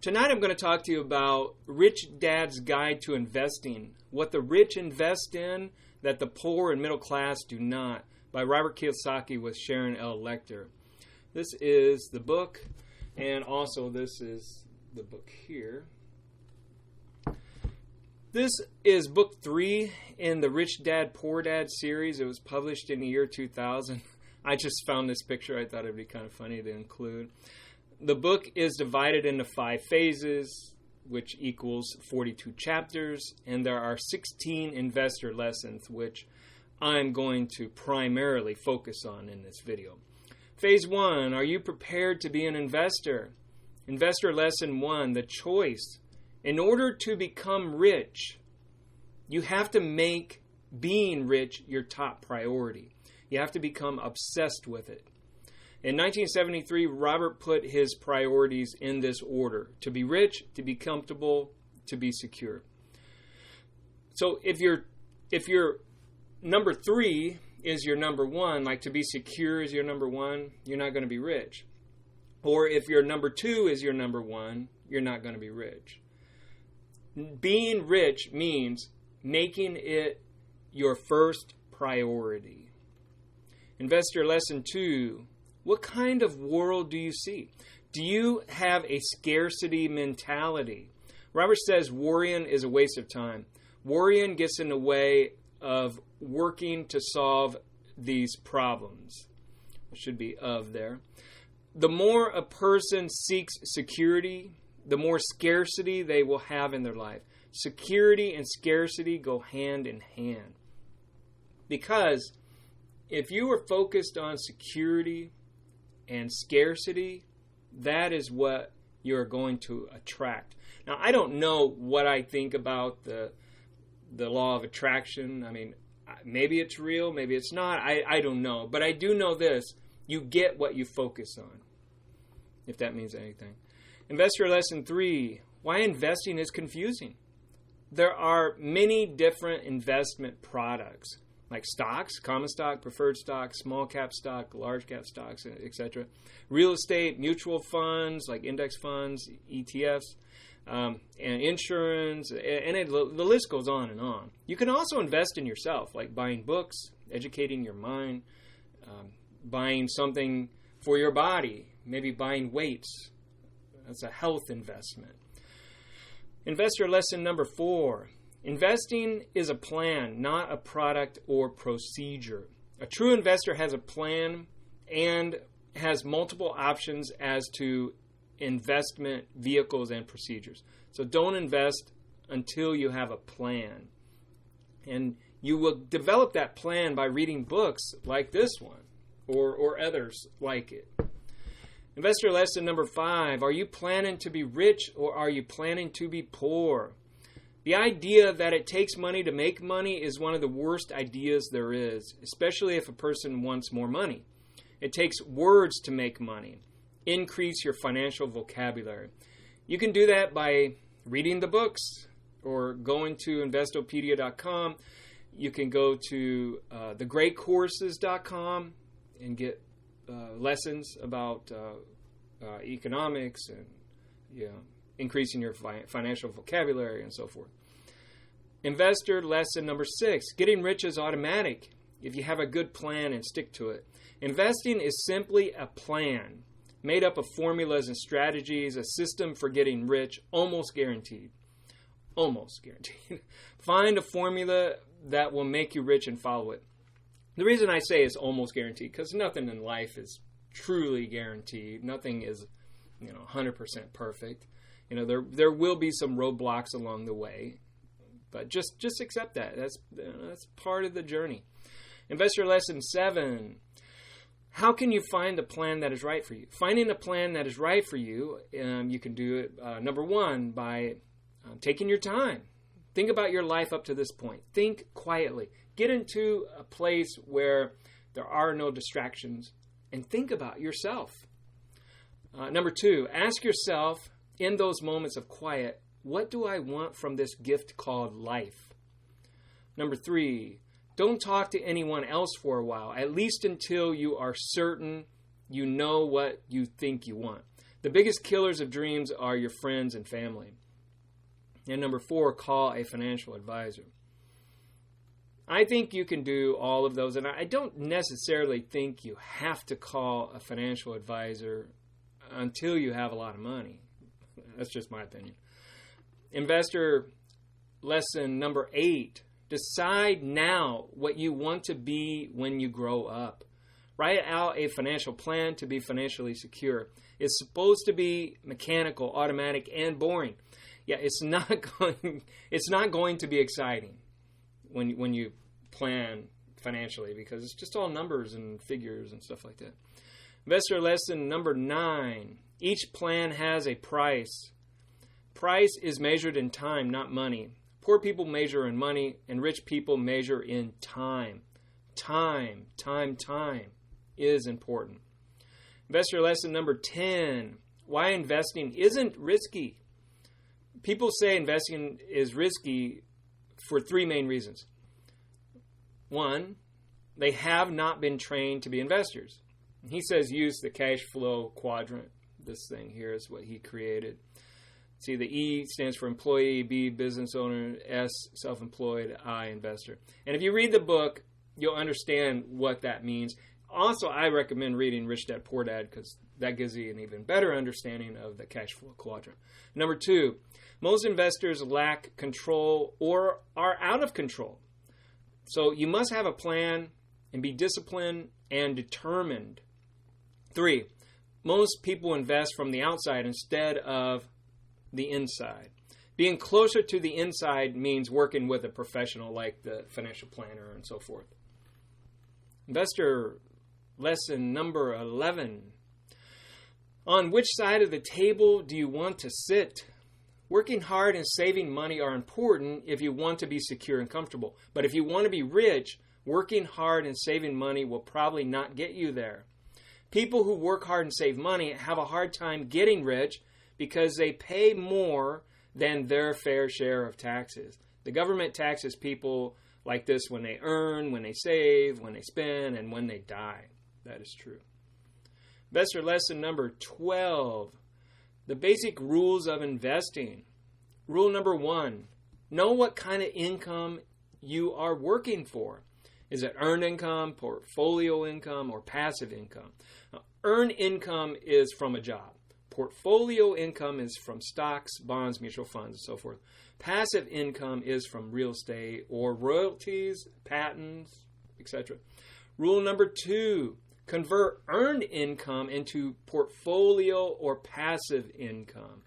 Tonight I'm going to talk to you about Rich Dad's Guide to Investing, what the rich invest in that the poor and middle class do not, by Robert Kiyosaki with Sharon L. LECHTER. This is the book, and also this is the book here. This is book 3 in the Rich Dad, Poor Dad series. It was published in the year 2000. I just found this picture. I thought it would be kind of funny to include. The book is divided into 5 phases, which equals 42 chapters, and there are 16 investor lessons, which I'm going to primarily focus on in this video. Phase 1, are you prepared to be an investor? Investor lesson 1, the choice. In order to become rich, you have to make being rich your top priority. You have to become obsessed with it. In 1973, Robert put his priorities in this order: to be rich, to be comfortable, to be secure. So if your number 3 is your number 1, like to be secure is your number 1, you're not going to be rich. Or if your number 2 is your number 1, you're not going to be rich. Being rich means making it your first priority. Investor lesson 2, what kind of world do you see? Do you have a scarcity mentality? Robert says worrying is a waste of time. Worrying gets in the way of working to solve these problems. It should be of there. The more a person seeks security, the more scarcity they will have in their life. Security and scarcity go hand in hand. Because if you are focused on security and scarcity, that is what you're going to attract. Now, I don't know what I think about the law of attraction. I mean, maybe it's real, maybe it's not. I don't know. But I do know this: you get what you focus on, if that means anything. Investor lesson 3, why investing is confusing. There are many different investment products, like stocks, common stock, preferred stock, small cap stock, large cap stocks, etc. Real estate, mutual funds, like index funds, ETFs, and insurance, and the list goes on and on. You can also invest in yourself, like buying books, educating your mind, buying something for your body, maybe buying weights. That's a health investment. Investor lesson number 4. Investing is a plan, not a product or procedure. A true investor has a plan and has multiple options as to investment vehicles and procedures. So don't invest until you have a plan. And you will develop that plan by reading books like this one or others like it. Investor lesson number 5, are you planning to be rich or are you planning to be poor? The idea that it takes money to make money is one of the worst ideas there is, especially if a person wants more money. It takes words to make money. Increase your financial vocabulary. You can do that by reading the books or going to investopedia.com. You can go to thegreatcourses.com and get lessons about economics and increasing your financial vocabulary and so forth. Investor lesson number 6, getting rich is automatic if you have a good plan and stick to it. Investing is simply a plan made up of formulas and strategies, a system for getting rich, almost guaranteed. Almost guaranteed. Find a formula that will make you rich and follow it. The reason I say it's almost guaranteed, because nothing in life is truly guaranteed. Nothing is, 100% perfect. There will be some roadblocks along the way, but just accept that. That's part of the journey. Investor lesson 7. How can you find a plan that is right for you? Finding a plan that is right for you, you can do it, number 1, by taking your time. Think about your life up to this point. Think quietly. Get into a place where there are no distractions and think about yourself. Number 2, ask yourself in those moments of quiet, what do I want from this gift called life? Number 3, don't talk to anyone else for a while, at least until you are certain you know what you think you want. The biggest killers of dreams are your friends and family. And number 4, call a financial advisor. I think you can do all of those, and I don't necessarily think you have to call a financial advisor until you have a lot of money. That's just my opinion. Investor lesson number 8, decide now what you want to be when you grow up. Write out a financial plan to be financially secure. It's supposed to be mechanical, automatic, and boring. Yeah, it's not going to be exciting when you plan financially, because it's just all numbers and figures and stuff like that. Investor lesson number 9. Each plan has a price. Price is measured in time, not money. Poor people measure in money, and rich people measure in time. Time is important. Investor lesson number 10. Why investing isn't risky. People say investing is risky for 3 main reasons. 1, they have not been trained to be investors. He says use the cash flow quadrant. This thing here is what he created. See, the E stands for employee, B, business owner, S, self-employed, I, investor. And if you read the book, you'll understand what that means. Also, I recommend reading Rich Dad, Poor Dad, because that gives you an even better understanding of the cash flow quadrant. Number 2, most investors lack control or are out of control. So you must have a plan and be disciplined and determined. 3, most people invest from the outside instead of the inside. Being closer to the inside means working with a professional like the financial planner and so forth. Investor lesson number 11. On which side of the table do you want to sit? Working hard and saving money are important if you want to be secure and comfortable. But if you want to be rich, working hard and saving money will probably not get you there. People who work hard and save money have a hard time getting rich because they pay more than their fair share of taxes. The government taxes people like this when they earn, when they save, when they spend, and when they die. That is true. Investor lesson number 12. The basic rules of investing. Rule number 1, know what kind of income you are working for. Is it earned income, portfolio income, or passive income? Now, earned income is from a job. Portfolio income is from stocks, bonds, mutual funds, and so forth. Passive income is from real estate or royalties, patents, etc. Rule number 2, convert earned income into portfolio or passive income.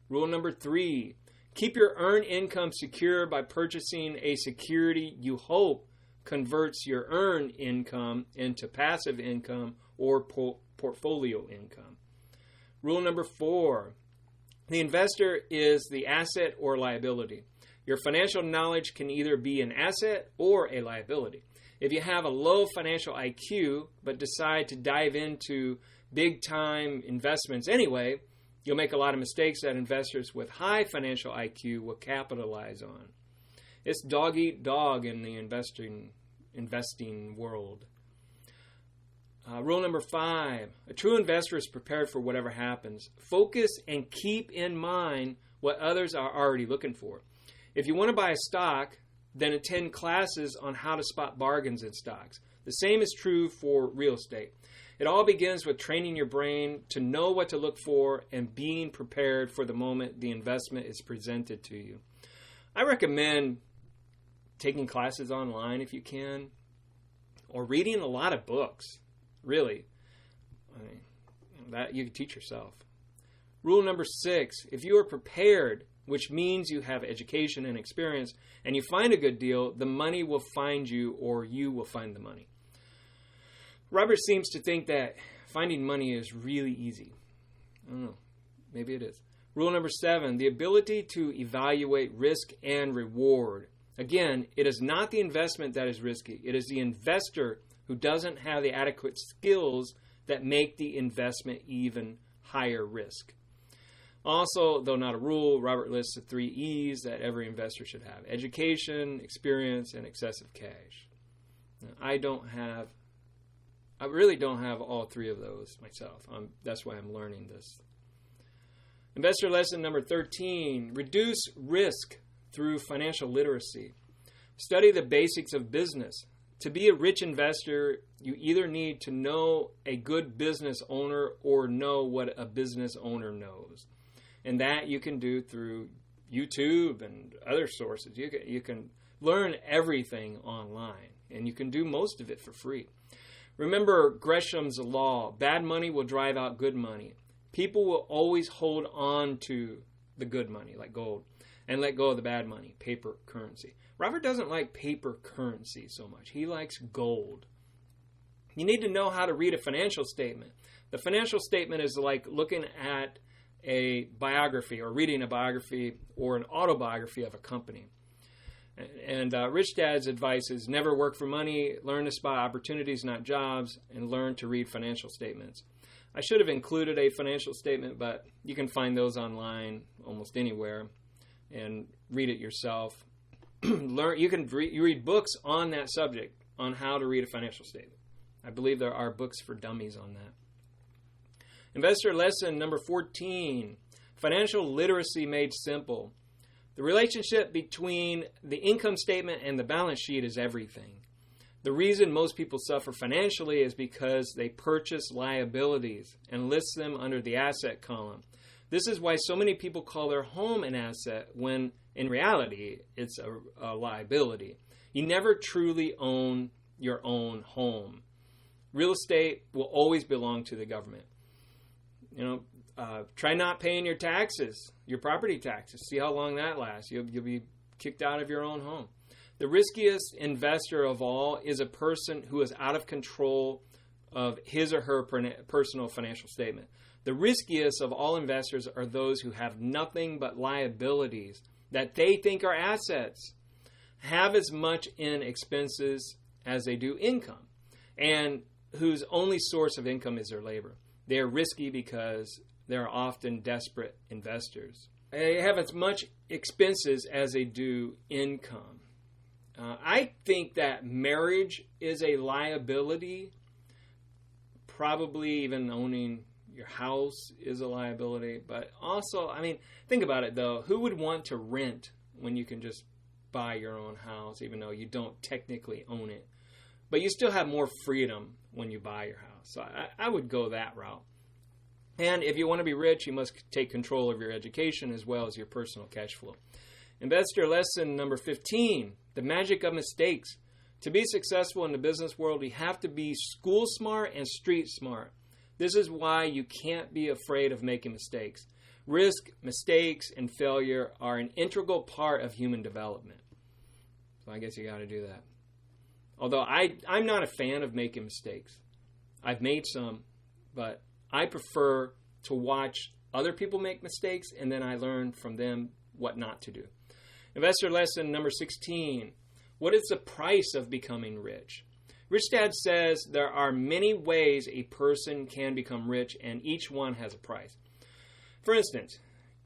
Rule number 3, keep your earned income secure by purchasing a security you hope converts your earned income into passive income or portfolio income. Rule number 4, the investor is the asset or liability. Your financial knowledge can either be an asset or a liability. If you have a low financial IQ but decide to dive into big-time investments anyway, you'll make a lot of mistakes that investors with high financial IQ will capitalize on. It's dog eat dog in the investing world. Rule number 5, a true investor is prepared for whatever happens. Focus and keep in mind what others are already looking for. If you want to buy a stock, then attend classes on how to spot bargains in stocks. The same is true for real estate. It all begins with training your brain to know what to look for and being prepared for the moment the investment is presented to you. I recommend taking classes online if you can, or reading a lot of books. Really, that you can teach yourself. Rule number 6, if you are prepared, which means you have education and experience, and you find a good deal, the money will find you or you will find the money. Robert seems to think that finding money is really easy. I don't know. Maybe it is. Rule number 7, the ability to evaluate risk and reward. Again, it is not the investment that is risky. It is the investor who doesn't have the adequate skills that make the investment even higher risk. Also, though not a rule, Robert lists the 3 E's that every investor should have: education, experience, and excessive cash. Now, I really don't have all 3 of those myself. That's why I'm learning this. Investor lesson number 13, reduce risk through financial literacy. Study the basics of business. To be a rich investor, you either need to know a good business owner or know what a business owner knows. And that you can do through YouTube and other sources. You can learn everything online, and you can do most of it for free. Remember Gresham's law, bad money will drive out good money. People will always hold on to the good money, like gold, and let go of the bad money, paper currency. Robert doesn't like paper currency so much. He likes gold. You need to know how to read a financial statement. The financial statement is like looking at a biography or reading a biography or an autobiography of a company. And Rich Dad's advice is never work for money, learn to spot opportunities, not jobs, and learn to read financial statements. I should have included a financial statement, but you can find those online almost anywhere and read it yourself. You read books on that subject, on how to read a financial statement. I believe there are books for dummies on that. Investor lesson number 14, financial literacy made simple. The relationship between the income statement and the balance sheet is everything. The reason most people suffer financially is because they purchase liabilities and list them under the asset column. This is why so many people call their home an asset when in reality it's a liability. You never truly own your own home. Real estate will always belong to the government. Try not paying your taxes, your property taxes. See how long that lasts. You'll be kicked out of your own home. The riskiest investor of all is a person who is out of control of his or her personal financial statement. The riskiest of all investors are those who have nothing but liabilities that they think are assets, have as much in expenses as they do income, and whose only source of income is their labor. They are risky because they're often desperate investors. They have as much expenses as they do income. I think that marriage is a liability. Probably even owning your house is a liability. But also, think about it though. Who would want to rent when you can just buy your own house, even though you don't technically own it? But you still have more freedom when you buy your house. So I would go that route. And if you want to be rich, you must take control of your education as well as your personal cash flow. Investor lesson number 15, the magic of mistakes. To be successful in the business world, you have to be school smart and street smart. This is why you can't be afraid of making mistakes. Risk, mistakes, and failure are an integral part of human development. So I guess you got to do that. Although I'm not a fan of making mistakes. I've made some, but I prefer to watch other people make mistakes and then I learn from them what not to do. Investor lesson number 16. What is the price of becoming rich? Rich Dad says there are many ways a person can become rich and each one has a price. For instance,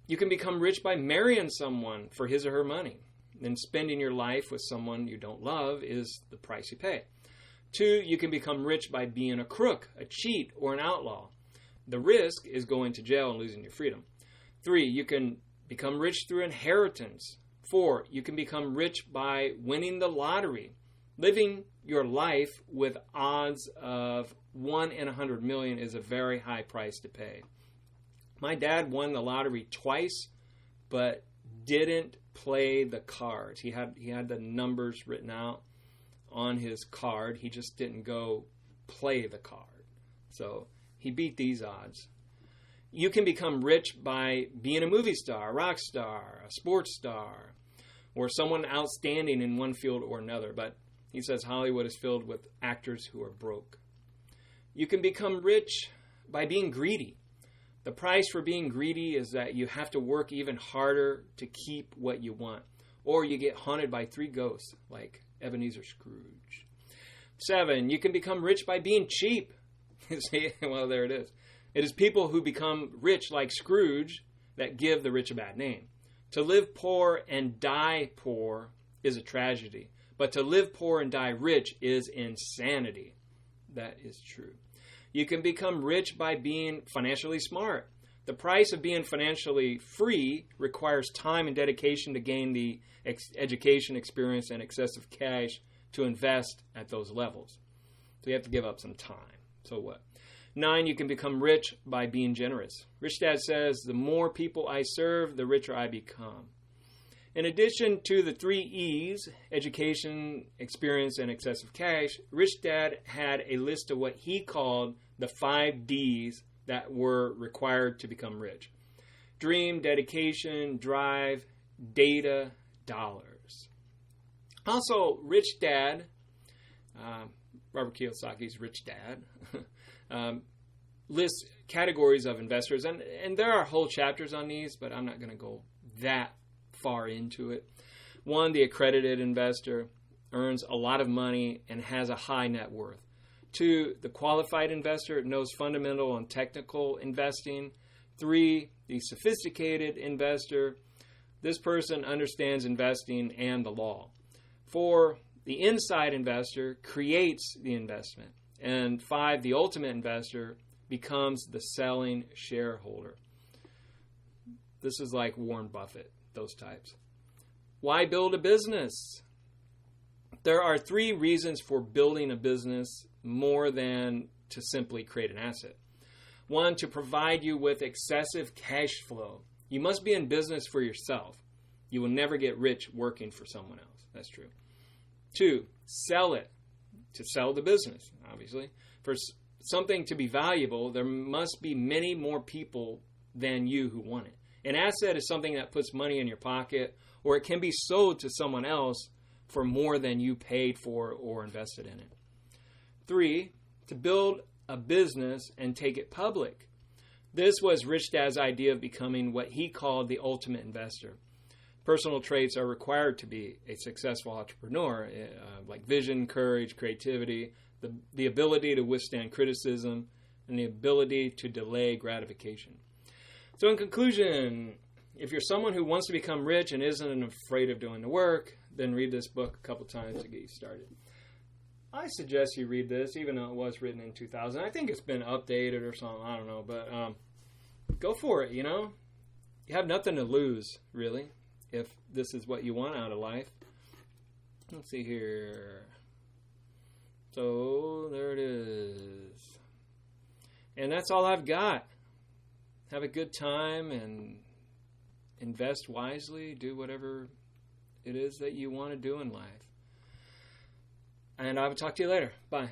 you can become rich by marrying someone for his or her money. Then spending your life with someone you don't love is the price you pay. 2, you can become rich by being a crook, a cheat, or an outlaw. The risk is going to jail and losing your freedom. 3, you can become rich through inheritance. 4, you can become rich by winning the lottery. Living your life with odds of 1 in 100 million is a very high price to pay. My dad won the lottery twice, but didn't play the cards. He had the numbers written out on his card. He just didn't go play the card. So he beat these odds. You can become rich by being a movie star, a rock star, a sports star, or someone outstanding in one field or another. But he says Hollywood is filled with actors who are broke. You can become rich by being greedy. The price for being greedy is that you have to work even harder to keep what you want. Or you get haunted by 3 ghosts, like Ebenezer Scrooge. 7, you can become rich by being cheap. See, well, there it is. It is people who become rich like Scrooge that give the rich a bad name. To live poor and die poor is a tragedy. But to live poor and die rich is insanity. That is true. You can become rich by being financially smart. The price of being financially free requires time and dedication to gain the education, experience, and excessive cash to invest at those levels. So you have to give up some time. So what? 9, you can become rich by being generous. Rich Dad says, the more people I serve, the richer I become. In addition to the 3 E's, education, experience, and excessive cash, Rich Dad had a list of what he called the 5 D's that were required to become rich. Dream, dedication, drive, data, dollars. Also, Rich Dad, Robert Kiyosaki's Rich Dad, lists categories of investors. And there are whole chapters on these, but I'm not going to go that far into it. 1, the accredited investor earns a lot of money and has a high net worth. 2, the qualified investor knows fundamental and technical investing. 3, the sophisticated investor. This person understands investing and the law. 4, the inside investor creates the investment. And 5, the ultimate investor becomes the selling shareholder. This is like Warren Buffett, those types. Why build a business? There are 3 reasons for building a business more than to simply create an asset. 1, to provide you with excessive cash flow. You must be in business for yourself. You will never get rich working for someone else. That's true. 2, sell it. To sell the business, obviously. For something to be valuable, there must be many more people than you who want it. An asset is something that puts money in your pocket, or it can be sold to someone else for more than you paid for or invested in it. 3, to build a business and take it public. This was Rich Dad's idea of becoming what he called the ultimate investor. Personal traits are required to be a successful entrepreneur, like vision, courage, creativity, the ability to withstand criticism, and the ability to delay gratification. So in conclusion, if you're someone who wants to become rich and isn't afraid of doing the work, then read this book a couple times to get you started. I suggest you read this, even though it was written in 2000. I think it's been updated or something. I don't know. But go for it, you know. You have nothing to lose, really, if this is what you want out of life. Let's see here. So there it is. And that's all I've got. Have a good time and invest wisely. Do whatever it is that you want to do in life. And I will talk to you later. Bye.